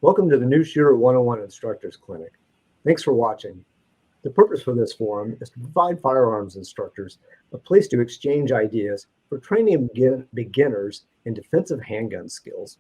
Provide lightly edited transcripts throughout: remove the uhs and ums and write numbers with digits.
Welcome to the New Shooter 101 Instructors Clinic. Thanks for watching. The purpose for this forum is to provide firearms instructors a place to exchange ideas for training beginners in defensive handgun skills.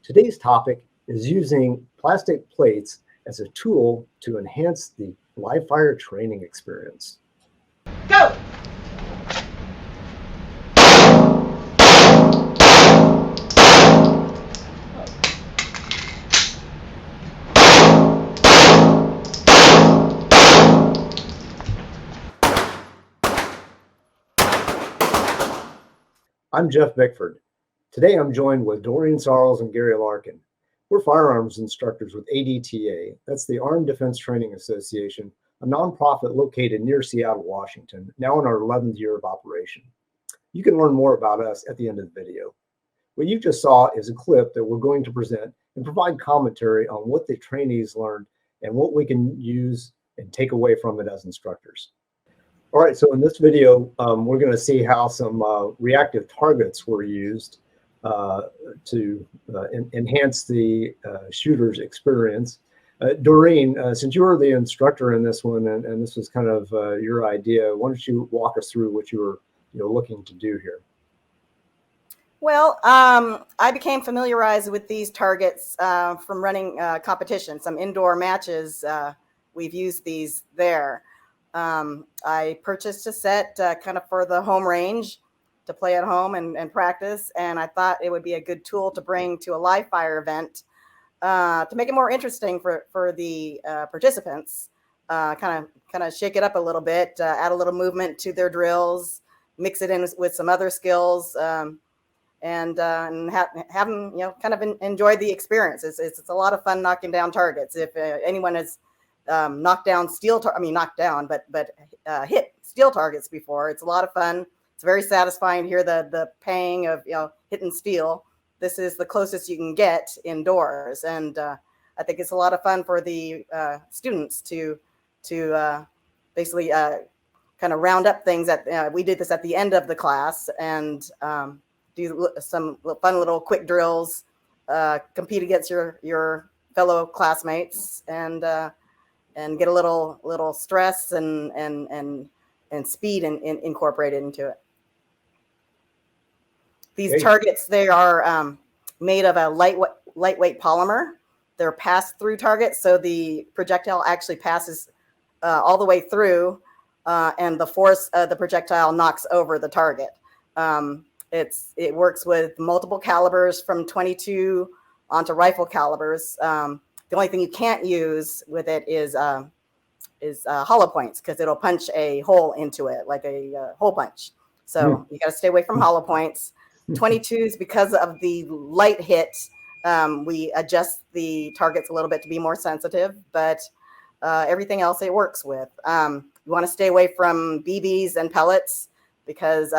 Today's topic is using plastic plates as a tool to enhance the live fire training experience. Go! I'm Jeff Bickford. Today I'm joined with Doreen Sarles and Gary Larkin. We're firearms instructors with ADTA. That's the Armed Defense Training Association, a nonprofit located near Seattle, Washington, now in our 11th year of operation. You can learn more about us at the end of the video. What you just saw is a clip that we're going to present and provide commentary on what the trainees learned and what we can use and take away from it as instructors. All right, so in this video, we're going to see how some reactive targets were used to enhance the shooter's experience. Doreen, since you were the instructor in this one, and this was kind of your idea, why don't you walk us through what you were looking to do here? Well, I became familiarized with these targets from running competitions, some indoor matches. We've used these there. I purchased a set kind of for the home range to play at home and practice, and I thought it would be a good tool to bring to a live fire event to make it more interesting for the participants. Kind of shake it up a little bit, add a little movement to their drills, mix it in with some other skills, and have them kind of enjoy the experience. It's a lot of fun knocking down targets. If anyone has knocked down hit steel targets before, it's a lot of fun. It's very satisfying to hear the pang of hitting steel. This is the closest you can get indoors, and I think it's a lot of fun for the students to basically kind of round up things. We did this at the end of the class and do some fun little quick drills, compete against your fellow classmates, and get a little stress and speed incorporated into it. These targets, they are made of a lightweight polymer. They're pass-through targets, so the projectile actually passes all the way through, and the force of the projectile knocks over the target. It works with multiple calibers from 22 onto rifle calibers. The only thing you can't use with it is hollow points, because it'll punch a hole into it like a hole punch. So you got to stay away from hollow points. 22s, because of the light hit, we adjust the targets a little bit to be more sensitive, but everything else it works with. You want to stay away from BBs and pellets, because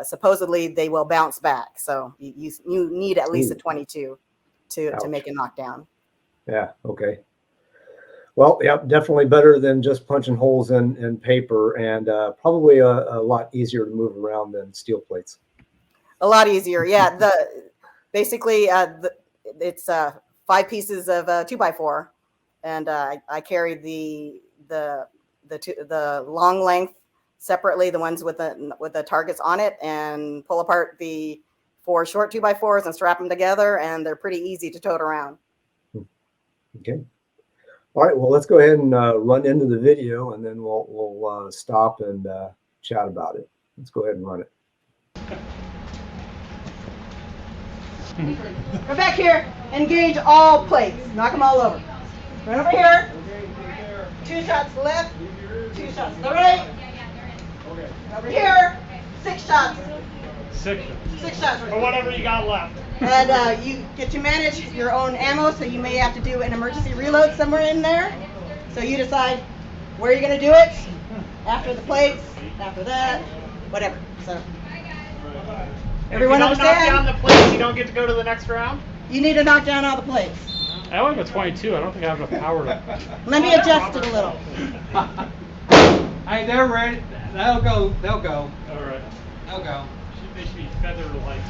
supposedly they will bounce back. So you need at least a 22 to make a knockdown. Yeah, okay. Well, yeah, definitely better than just punching holes in paper, and probably a lot easier to move around than steel plates. A lot easier, yeah. Basically it's 5 pieces of 2x4, and I carry the long length separately, the ones with the targets on it, and pull apart the 4 short 2x4s and strap them together, and they're pretty easy to tote around. Okay. All right. Well, let's go ahead and run into the video, and then we'll stop and chat about it. Let's go ahead and run it. Come back here. Engage all plates. Knock them all over. Right over here. 2 shots to the left. 2 shots to the right. Over here. 6 shots. 6 shots. or whatever you got left. And you get to manage your own ammo, so you may have to do an emergency reload somewhere in there. So you decide where you're going to do it, after the plates, after that, whatever. So everyone understand? If you don't knock down the plates, you don't get to go to the next round? You need to knock down all the plates. I only have a 22. I don't think I have enough power to... Let me adjust it a little. Hey, they're ready. They'll go. They'll go. All right. They'll go. They should be feather lights.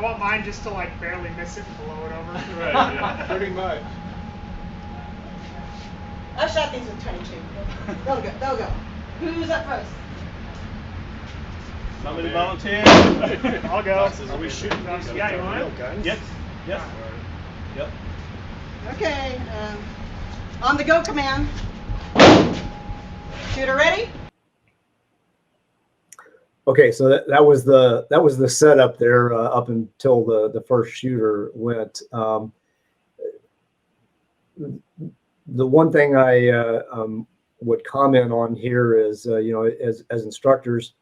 I want mine just to like barely miss it and blow it over. Right, yeah. Pretty much. I shot these with 22. They'll go. They'll go. Who's up first? Somebody volunteer. I'll go. Are we shooting these? Yeah, you want it? guns? Yep. Yep. Yep. Okay. On the go command. Shooter ready? Okay, so that was the setup there up until the first shooter went. The one thing I would comment on here is, as instructors,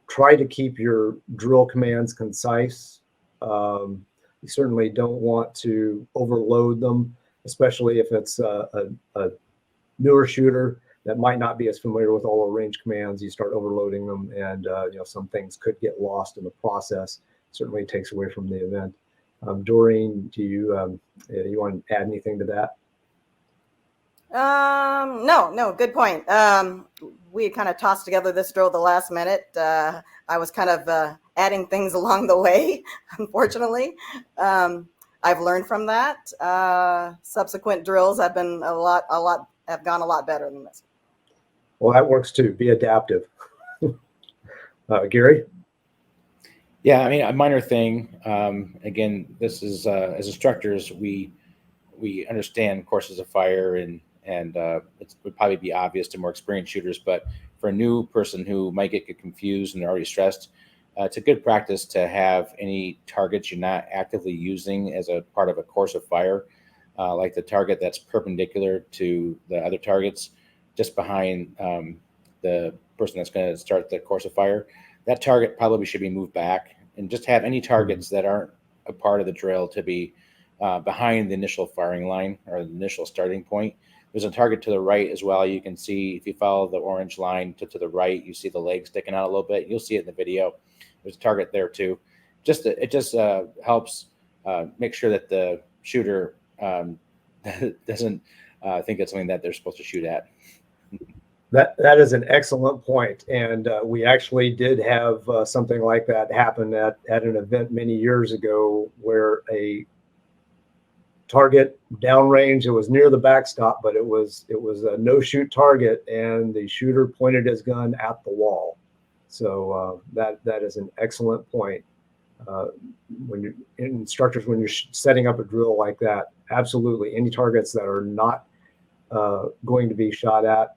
try to keep your drill commands concise. You certainly don't want to overload them, especially if it's a newer shooter that might not be as familiar with all the range commands. You start overloading them, and some things could get lost in the process. Certainly takes away from the event. Doreen, do you want to add anything to that? No, good point. We had kind of tossed together this drill at the last minute. I was kind of adding things along the way, unfortunately. I've learned from that. Subsequent drills have been have gone a lot better than this. Well, that works too. Be adaptive. Gary? Yeah, I mean, a minor thing. Again, this is as instructors, we understand courses of fire, and it would probably be obvious to more experienced shooters. But for a new person who might get confused and they're already stressed, it's a good practice to have any targets you're not actively using as a part of a course of fire, like the target that's perpendicular to the other targets, just behind the person that's going to start the course of fire. That target probably should be moved back, and just have any targets that aren't a part of the drill to be behind the initial firing line or the initial starting point. There's a target to the right as well. You can see, if you follow the orange line to the right, you see the leg sticking out a little bit. You'll see it in the video. There's a target there too. It just helps make sure that the shooter doesn't think it's something that they're supposed to shoot at. That is an excellent point, and we actually did have something like that happen at an event many years ago, where a target downrange, it was near the backstop, but it was a no shoot target, and the shooter pointed his gun at the wall. So that is an excellent point. When you're instructors, when you're setting up a drill like that, absolutely any targets that are not going to be shot at,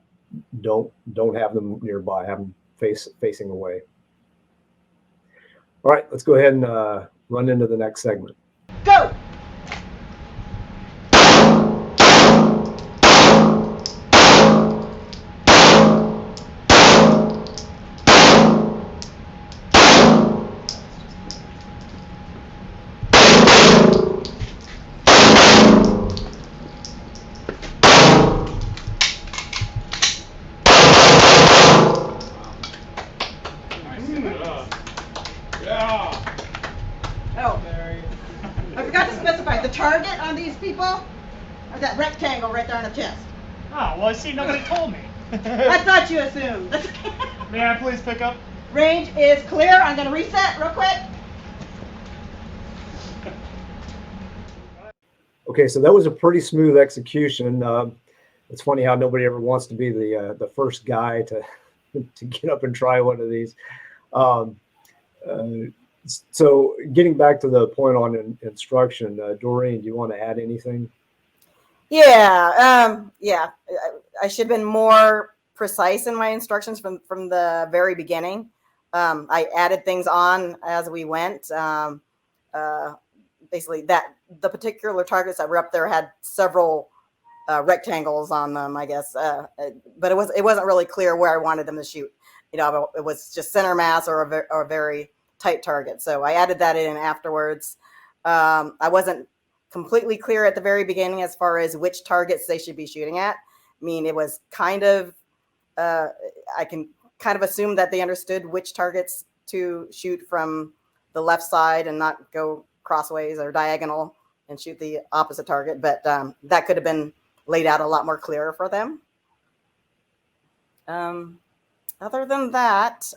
don't have them nearby. Have them facing away. All right, let's go ahead and run into the next segment. Go. Oh, I forgot to specify the target on these people, or that rectangle right there on the chest. Oh, well, see, nobody told me. I thought you assumed. May I please pick up? Range is clear. I'm going to reset real quick. Okay, so that was a pretty smooth execution. It's funny how nobody ever wants to be the first guy to get up and try one of these. So getting back to the point on instruction, Doreen, do you want to add anything? Yeah. I should have been more precise in my instructions from the very beginning. I added things on as we went. Basically, that the particular targets that were up there had several rectangles on them, I guess. But it wasn't really clear where I wanted them to shoot. It was just center mass or a very tight target. So I added that in afterwards. I wasn't completely clear at the very beginning as far as which targets they should be shooting at. I mean, it was kind of, I can kind of assume that they understood which targets to shoot from the left side and not go crossways or diagonal and shoot the opposite target. But that could have been laid out a lot more clearer for them. Other than that,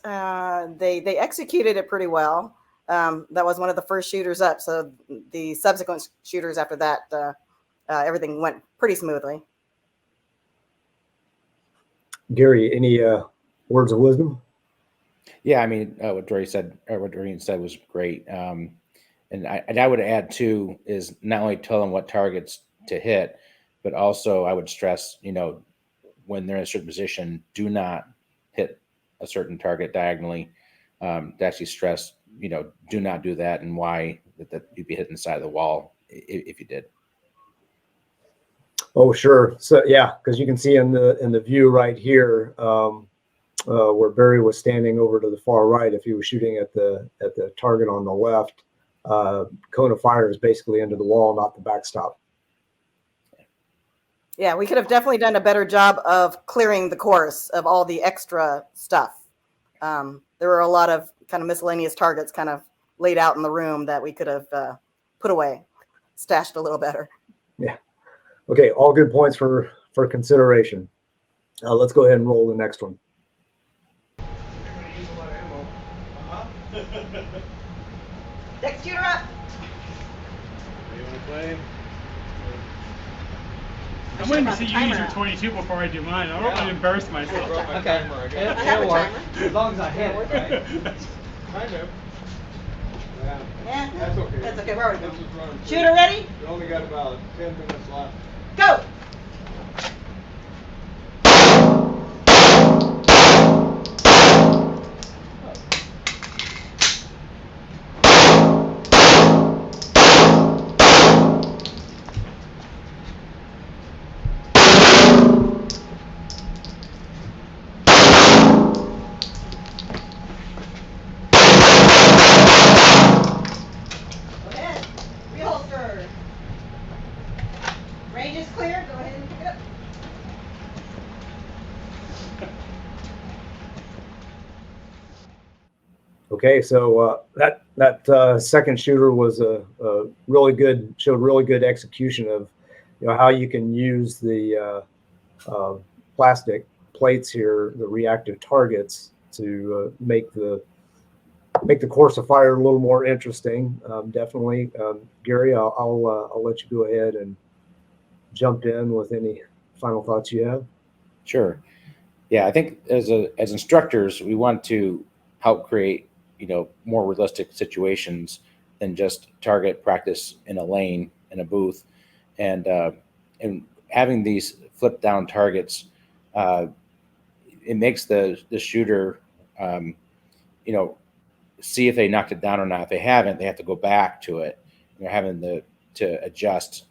they executed it pretty well. That was one of the first shooters up. So the subsequent shooters after that, everything went pretty smoothly. Gary, any words of wisdom? Yeah, I mean, what Doreen said was great. And I would add too is not only tell them what targets to hit, but also I would stress, when they're in a certain position, do not hit a certain target diagonally. To actually stress, do not do that, and why that you'd be hitting the side of the wall if you did. Oh, sure. So yeah, because you can see in the view right here where Barry was standing over to the far right. If he was shooting at the target on the left, cone of fire is basically into the wall, not the backstop. Yeah, we could have definitely done a better job of clearing the course of all the extra stuff. There were a lot of kind of miscellaneous targets kind of laid out in the room that we could have put away, stashed a little better. Yeah. Okay, all good points for consideration. Let's go ahead and roll the next one. Next shooter up. You want to play? I'm waiting to see you use your 22 before I do mine. I don't want to embarrass myself. Okay. I have a timer. As long as I hit it, right? Kind of. Yeah. Yeah, That's okay. That's okay. Where are we This going? is running through. Shooter ready? We only got about 10 minutes left. Go. Reholster. Range is clear. Go ahead and pick it up. Okay, so that second shooter was a really good, showed really good execution of how you can use the plastic plates here, the reactive targets, to make the course of fire a little more interesting. Definitely, Gary, I'll let you go ahead and jump in with any final thoughts you have. Sure. Yeah, I think as instructors, we want to help create more realistic situations than just target practice in a lane in a booth, and having these flip down targets, it makes the shooter see if they knocked it down or not. If they haven't, they have to go back to it. They're having to adjust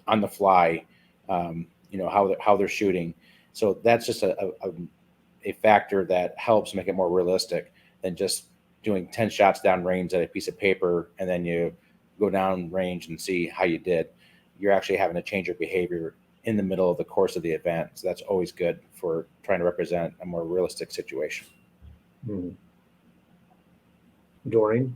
on the fly, how they're shooting. So that's just a factor that helps make it more realistic than just doing 10 shots down range at a piece of paper, and then you go down range and see how you did. You're actually having to change your behavior in the middle of the course of the event. So that's always good for trying to represent a more realistic situation. Hmm. Doreen?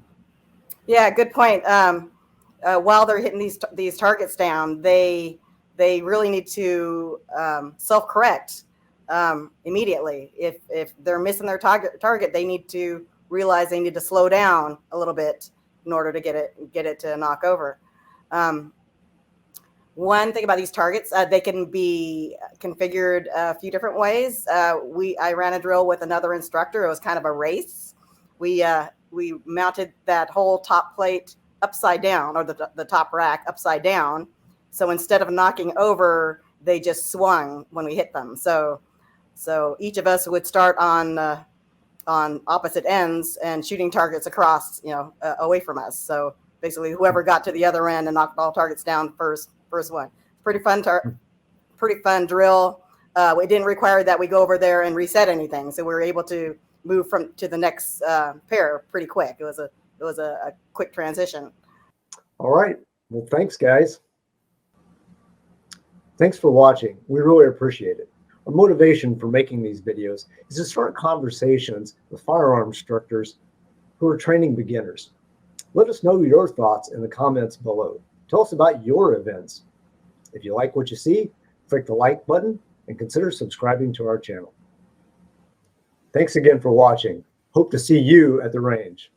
Yeah, good point. While they're hitting these targets down, they really need to self-correct immediately. If they're missing their target, they need to realize they need to slow down a little bit in order to get it to knock over. One thing about these targets, they can be configured a few different ways. I ran a drill with another instructor. It was kind of a race. We mounted that whole top plate upside down, or the top rack upside down. So instead of knocking over, they just swung when we hit them. So each of us would start on opposite ends and shooting targets across, away from us. So basically, whoever got to the other end and knocked all targets down first one. Pretty fun drill. It didn't require that we go over there and reset anything, so we were able to move to the next pair pretty quick. It was a quick transition. All right. Well, thanks, guys. Thanks for watching. We really appreciate it. Our motivation for making these videos is to start conversations with firearm instructors who are training beginners. Let us know your thoughts in the comments below. Tell us about your events. If you like what you see, click the like button and consider subscribing to our channel. Thanks again for watching. Hope to see you at the range.